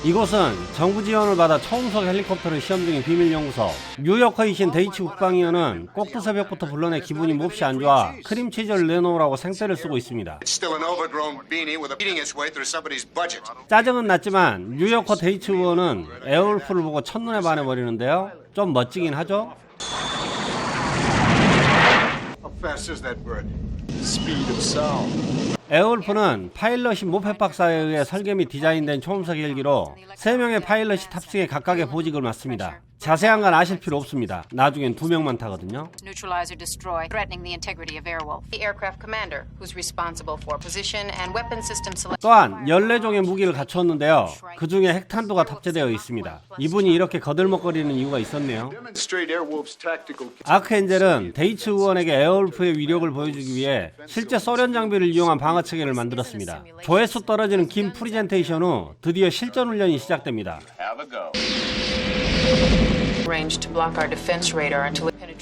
이곳은 정부 지원을 받아 초음속 헬리콥터를 시험 중인 비밀연구소. 뉴요커 이신 데이치 국방위원은 꼭두 새벽부터 불러내 기분이 몹시 안 좋아 크림치즈를 내놓으라고 생떼를 쓰고 있습니다. 짜증은 났지만 뉴요커 데이치 의원은 에어울프를 보고 첫눈에 반해버리는데요. 좀 멋지긴 하죠? 에어울프는 파일럿이 모페 박사에 의해 설계 및 디자인된 초음속 헬기로 3명의 파일럿이 탑승해 각각의 보직을 맡습니다. 자세한 건 아실 필요 없습니다. 나중엔 2명만 타거든요. 또한 14종의 무기를 갖추었는데요. 그 중에 핵탄두가 탑재되어 있습니다. 이분이 이렇게 거들먹거리는 이유가 있었네요. 아크엔젤은 데이츠 의원에게 에어울프의 위력을 보여주기 위해 실제 소련 장비를 이용한 방어 체계를 만들었습니다. 조회수 떨어지는 긴 프리젠테이션 후 드디어 실전 훈련이 시작됩니다.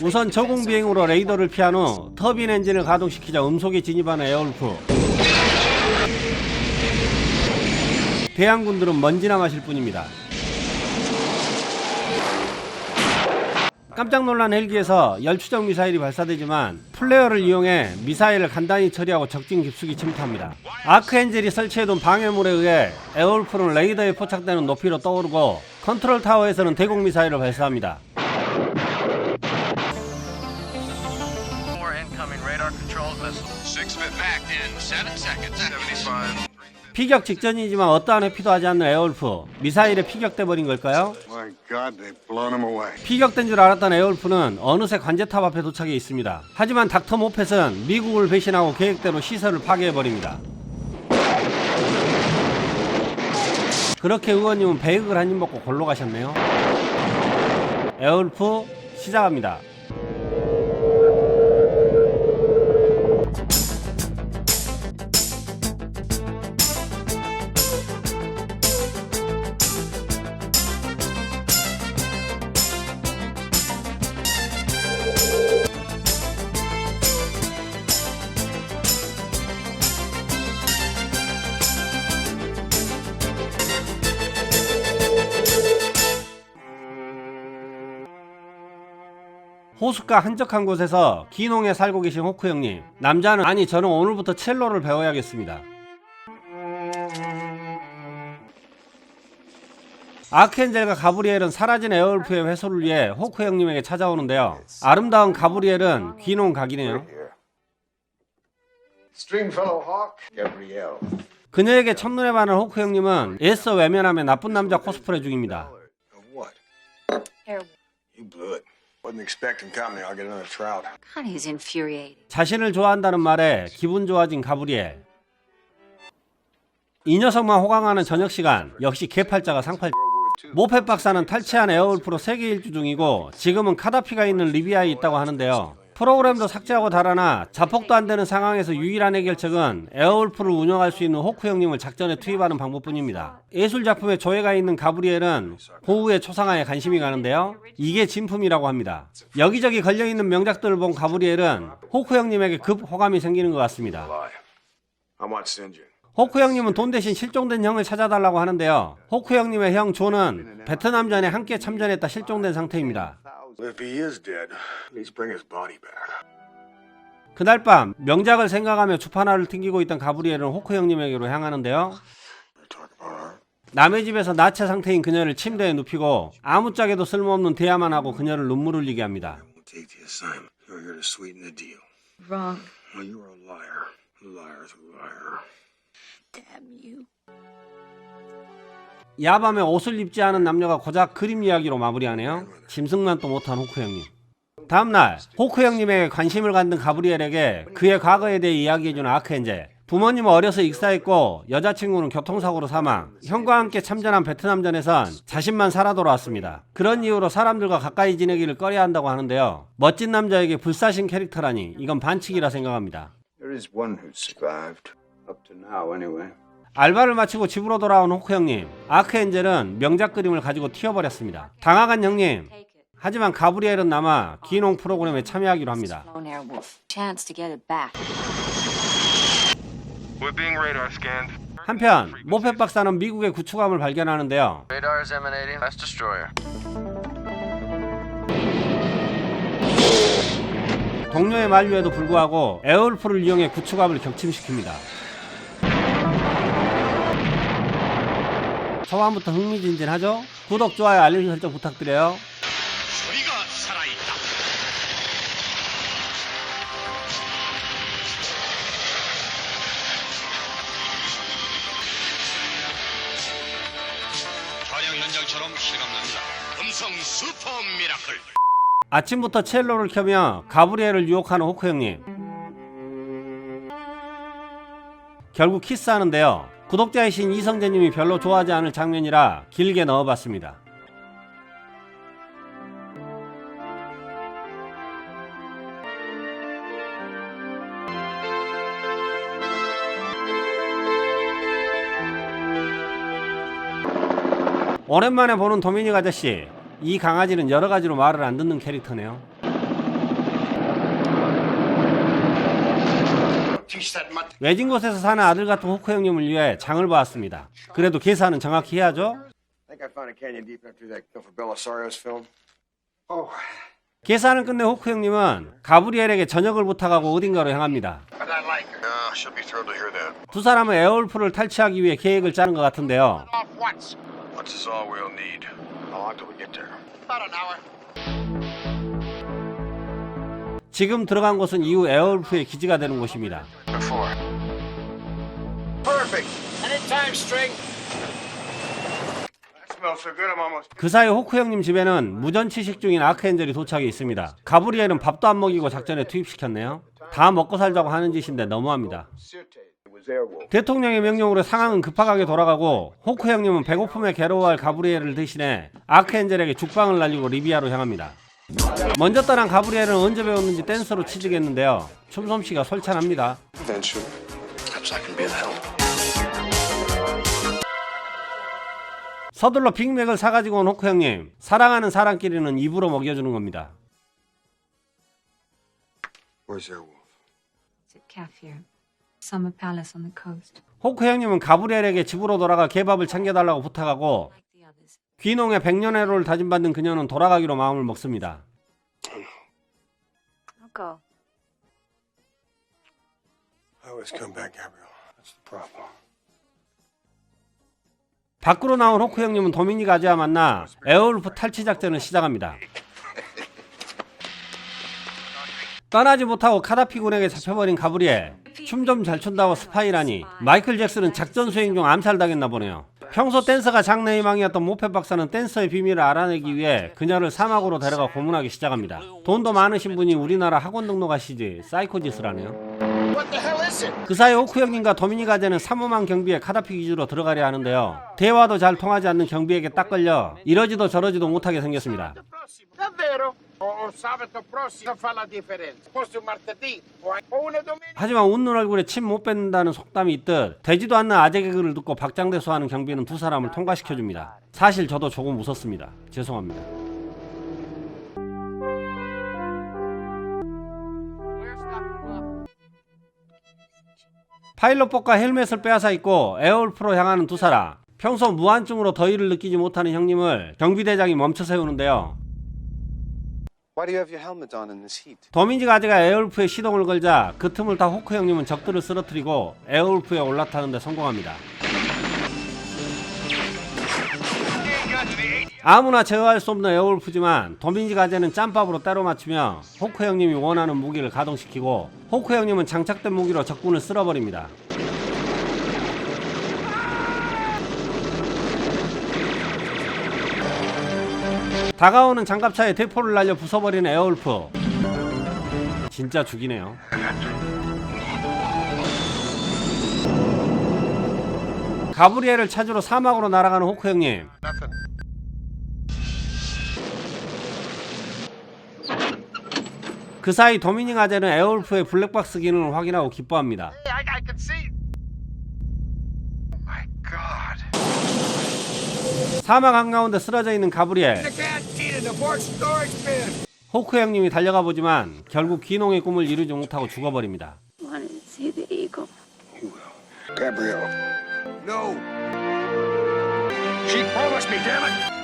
우선 저공 비행으로 레이더를 피한 후 터빈 엔진을 가동시키자 음속에 진입하는 에어울프. 대항군들은 먼지나 마실 뿐입니다. 깜짝 놀란 헬기에서 열추적 미사일이 발사되지만 플레어를 이용해 미사일을 간단히 처리하고 적진 깊숙이 침투합니다. 아크엔젤이 설치해둔 방해물에 의해 에어울프는 레이더에 포착되는 높이로 떠오르고 컨트롤 타워에서는 대공 미사일을 발사합니다. 피격 직전이지만 어떠한 회피도 하지 않는 에어울프. 미사일에 피격돼버린 걸까요? 피격된 줄 알았던 에어울프는 어느새 관제탑 앞에 도착해 있습니다. 하지만 닥터 모펫은 미국을 배신하고 계획대로 시설을 파괴해버립니다. 그렇게 의원님은 배역을 한 입 먹고 골로 가셨네요. 에어울프 시작합니다. 호숫가 한적한 곳에서 기농에 살고 계신 호크 형님. 남자는 아니 저는 오늘부터 첼로를 배워야겠습니다. 아크엔젤과 가브리엘은 사라진 에어울프의 회수를 위해 호크 형님에게 찾아오는데요. 아름다운 가브리엘은 귀농 각이네요. 그녀에게 첫눈에 반한 호크 형님은 애써 외면하며 나쁜 남자 코스프레 중입니다. 자신을 좋아한다는 말에 기분 좋아진 가브리엘. 이 녀석만 호강하는 저녁시간. 역시 개팔자가 상팔. 모펫 박사는 탈취한 에어울프로 세계 일주 중이고 지금은 카다피가 있는 리비아에 있다고 하는데요. 프로그램도 삭제하고 달아나 자폭도 안되는 상황에서 유일한 해결책은 에어울프를 운영할 수 있는 호크 형님을 작전에 투입하는 방법뿐입니다. 예술작품에 조예가 있는 가브리엘은 고흐의 초상화에 관심이 가는데요. 이게 진품이라고 합니다. 여기저기 걸려있는 명작들을 본 가브리엘은 호크 형님에게 급 호감이 생기는 것 같습니다. 호크 형님은 돈 대신 실종된 형을 찾아달라고 하는데요. 호크 형님의 형 존은 베트남전에 함께 참전했다 실종된 상태입니다. 그날 밤 명작을 생각하며 주파나를 튕기고 있던 가브리엘은 호크 형님에게로 향하는데요. 남의 집에서 나체 상태인 그녀를 침대에 눕히고 아무짝에도 쓸모없는 대화만 하고 그녀를 눈물 흘리게 합니다. 야밤에 옷을 입지 않은 남녀가 고작 그림 이야기로 마무리하네요. 짐승만도 못한 호크 형님. 다음날 호크 형님에게 관심을 갖는 가브리엘에게 그의 과거에 대해 이야기해주는 아크엔젤. 부모님은 어려서 익사했고 여자친구는 교통사고로 사망. 형과 함께 참전한 베트남전에선 자신만 살아 돌아왔습니다. 그런 이유로 사람들과 가까이 지내기를 꺼려한다고 하는데요. 멋진 남자에게 불사신 캐릭터라니 이건 반칙이라 생각합니다. 알바를 마치고 집으로 돌아온 호크 형님. 아크엔젤은 명작 그림을 가지고 튀어버렸습니다. 당황한 형님. 하지만 가브리엘은 남아 기농 프로그램에 참여하기로 합니다. 한편 모펫 박사는 미국의 구축함을 발견하는데요. Radars emanating. That's destroyer. 동료의 만류에도 불구하고 에어울프를 이용해 구축함을 격침시킵니다. 초반부터 흥미진진하죠? 구독, 좋아요, 알림 설정 부탁드려요. 소리가 살아있다. 촬영 현장처럼 실감납니다. 음성 슈퍼 미라클. 아침부터 첼로를 켜며 가브리엘을 유혹하는 호크 형님. 결국 키스하는데요. 구독자이신 이성재님이 별로 좋아하지 않을 장면이라 길게 넣어봤습니다. 오랜만에 보는 도미닉 아저씨. 이 강아지는 여러가지로 말을 안 듣는 캐릭터네요. 외진 곳에서 사는 아들 같은 호크 형님을 위해 장을 봐왔습니다. 그래도 계산은 정확히 해야죠. 계산을 끝내 호크 형님은 가브리엘에게 저녁을 부탁하고 어딘가로 향합니다. 두 사람은 에어울프를 탈취하기 위해 계획을 짜는 것 같은데요. 지금 들어간 곳은 이후 에어울프의 기지가 되는 곳입니다. 그 사이 호크 형님 집에는 무전취식 중인 아크엔젤이 도착해 있습니다. 가브리엘은 밥도 안 먹이고 작전에 투입시켰네요. 다 먹고 살자고 하는 짓인데 너무합니다. 대통령의 명령으로 상황은 급하게 돌아가고 호크 형님은 배고픔에 괴로워할 가브리엘을 대신해 아크엔젤에게 죽방을 날리고 리비아로 향합니다. 먼저 떠난 가브리엘은 언제 배웠는지 댄서로 취직했는데요. 춤솜씨가 솔찬합니다. 서둘러 빅맥을 사가지고 온 호크 형님. 사랑하는 사람끼리는 입으로 먹여주는 겁니다. 호크 형님은 가브리엘에게 집으로 돌아가 개밥을 챙겨달라고 부탁하고 귀농에 100년의 를 다짐받은 그녀는 돌아가기로 마음을 먹습니다. 밖으로 나온 호크 형님은 도미닉 아지와 만나 에어울프 탈취 작전을 시작합니다. 떠나지 못하고 카다피 군에게 잡혀버린 가브리엘. 춤 좀 잘 춘다고 스파이라니. 마이클 잭슨은 작전 수행 중 암살당했나 보네요. 평소 댄서가 장래희망이었던 모펫 박사는 댄서의 비밀을 알아내기 위해 그녀를 사막으로 데려가 고문하기 시작합니다. 돈도 많으신 분이 우리나라 학원 등록하시지 사이코짓을 하네요. 그 사이 호크 형님과 도미닉 아제는 삼엄한 경비에 카다피 기지로 들어가려 하는데요. 대화도 잘 통하지 않는 경비에게 딱 걸려 이러지도 저러지도 못하게 생겼습니다. 하지만 웃는 얼굴에 침 못 뱉는다는 속담이 있듯 되지도 않는 아재 개그를 듣고 박장대소하는 경비는 두 사람을 통과시켜줍니다. 사실 저도 조금 웃었습니다. 죄송합니다. 파일럿복과 헬멧을 빼앗아 입고 에어울프로 향하는 두 사람. 평소 무한증으로 더위를 느끼지 못하는 형님을 경비대장이 멈춰 세우는데요. 도미닉 아재가 에어울프에 시동을 걸자 그 틈을 타 호크 형님은 적들을 쓰러뜨리고 에어울프에 올라타는 데 성공합니다. 아무나 제어할 수 없는 에어울프지만 도미닉 아재는 짬밥으로 때려 맞추며 호크 형님이 원하는 무기를 가동시키고 호크 형님은 장착된 무기로 적군을 쓸어버립니다. 다가오는 장갑차에 대포를 날려 부숴버리는 에어울프. 진짜 죽이네요. 가브리엘을 찾으러 사막으로 날아가는 호크 형님. 그 사이 도미닉 아제는 에어울프의 블랙박스 기능을 확인하고 기뻐합니다. 사막 한가운데 쓰러져 있는 가브리엘. 호크 형님이 달려가 보지만 결국 귀농의 꿈을 이루지 못하고 죽어버립니다. No. She promised me, damn it.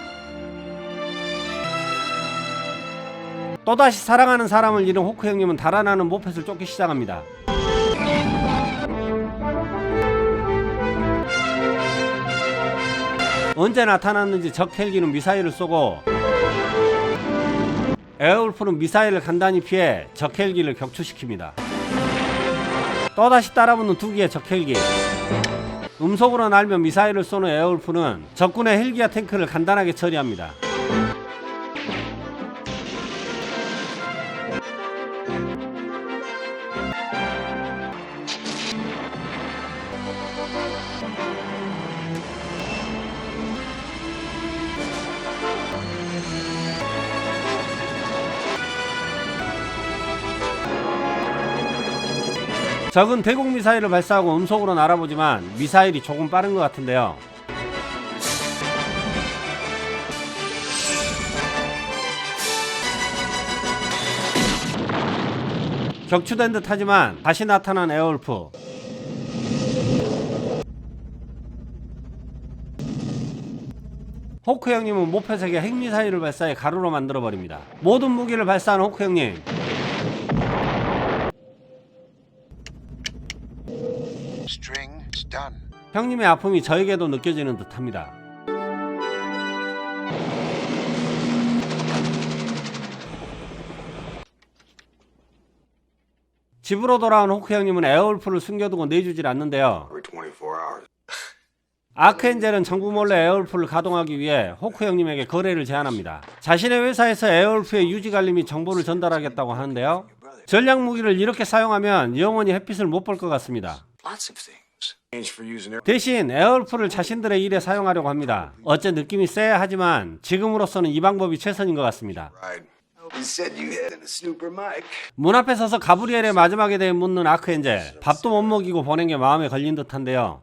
또다시 사랑하는 사람을 잃은 호크 형님은 달아나는 모펫을 쫓기 시작합니다. 언제 나타났는지 적 헬기는 미사일을 쏘고 에어울프는 미사일을 간단히 피해 적 헬기를 격추시킵니다. 또다시 따라붙는 두 기의 적 헬기. 음속으로 날며 미사일을 쏘는 에어울프는 적군의 헬기와 탱크를 간단하게 처리합니다. 적은 대공 미사일을 발사하고 음속으로 날아보지만 미사일이 조금 빠른 것 같은데요. 격추된 듯 하지만 다시 나타난 에어울프. 호크 형님은 모펫에게 핵미사일을 발사해 가루로 만들어버립니다. 모든 무기를 발사한 호크 형님. String is done. 형님의 아픔이 저에게도 느껴지는 듯합니다. 집으로 돌아온 호크 형님은 에어울프를 숨겨두고 내주질 않는데요. Every 24 hours. 아크엔젤은 정부 몰래 에어울프를 가동하기 위해 호크 형님에게 거래를 제안합니다. 자신의 회사에서 에어울프의 유지관리 및 정보를 전달하겠다고 하는데요. 전략 무기를 이렇게 사용하면 영원히 햇빛을 못 볼 것 같습니다. Lots of things. Change for using their 대신 에어울프를 자신들의 일에 사용하려고 합니다. 어째 느낌이 쎄야 하지만 지금으로서는 이 방법이 최선인 것 같습니다. ride. You said you had a snooper mic. 문 앞에 서서 가브리엘의 마지막에 대해 묻는 아크엔젤. 밥도 못 먹이고 보낸 게 마음에 걸린 듯한데요.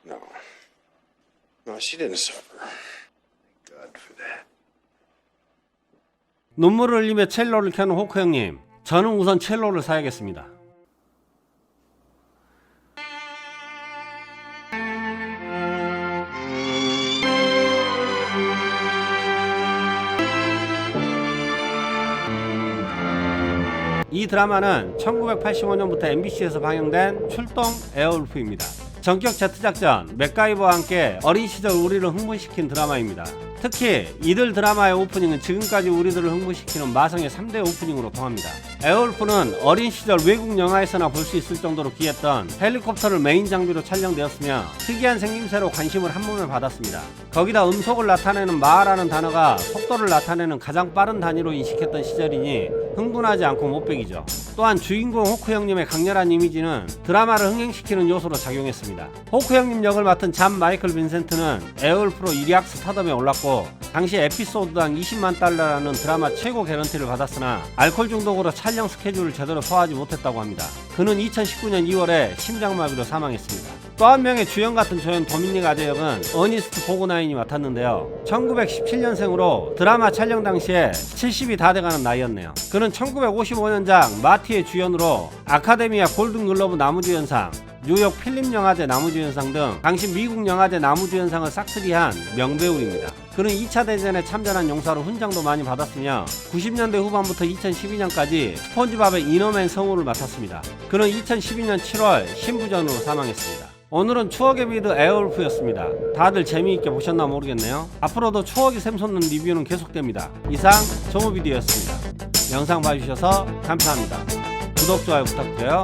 No. No, she didn't suffer. God for that. 눈물을 흘리며 첼로를 켜는 호크 형님. 저는 우선 첼로를 사야겠습니다. 이 드라마는 1985년부터 MBC에서 방영된 출동 에어울프입니다. 전격 제트작전, 맥가이버와 함께 어린 시절 우리를 흥분시킨 드라마입니다. 특히 이들 드라마의 오프닝은 지금까지 우리들을 흥분시키는 마성의 3대 오프닝으로 통합니다. 에어울프는 어린 시절 외국 영화에서나 볼 수 있을 정도로 귀했던 헬리콥터를 메인 장비로 촬영되었으며 특이한 생김새로 관심을 한몸에 받았습니다. 거기다 음속을 나타내는 마라는 단어가 속도를 나타내는 가장 빠른 단위로 인식했던 시절이니 흥분하지 않고 못 배기죠. 또한 주인공 호크 형님의 강렬한 이미지는 드라마를 흥행시키는 요소로 작용했습니다. 호크 형님 역을 맡은 잠 마이클 빈센트는 에어울프로 일약 스타덤에 올랐고 당시 에피소드당 20만 달러라는 드라마 최고 개런티를 받았으나 알코올 중독으로 촬영 스케줄을 제대로 소화하지 못했다고 합니다. 그는 2019년 2월에 심장마비로 사망했습니다. 또 한 명의 주연 같은 조연 도미닉 아제 역은 어니스트 보그나인이 맡았는데요. 1917년생으로 드라마 촬영 당시에 70이 다 돼가는 나이였네요. 그는 1955년작 마티의 주연으로 아카데미아 골든글러브 나무주연상, 뉴욕 필립영화제 나무주연상 등 당시 미국 영화제 나무주연상을 싹쓸이한 명배우입니다. 그는 2차 대전에 참전한 용사로 훈장도 많이 받았으며 90년대 후반부터 2012년까지 스폰지밥의 이너맨 성우를 맡았습니다. 그는 2012년 7월 신부전으로 사망했습니다. 오늘은 추억의 미드 에어울프였습니다. 다들 재미있게 보셨나 모르겠네요. 앞으로도 추억이 샘솟는 리뷰는 계속됩니다. 이상 정우비디오였습니다. 영상 봐주셔서 감사합니다. 구독, 좋아요 부탁드려요.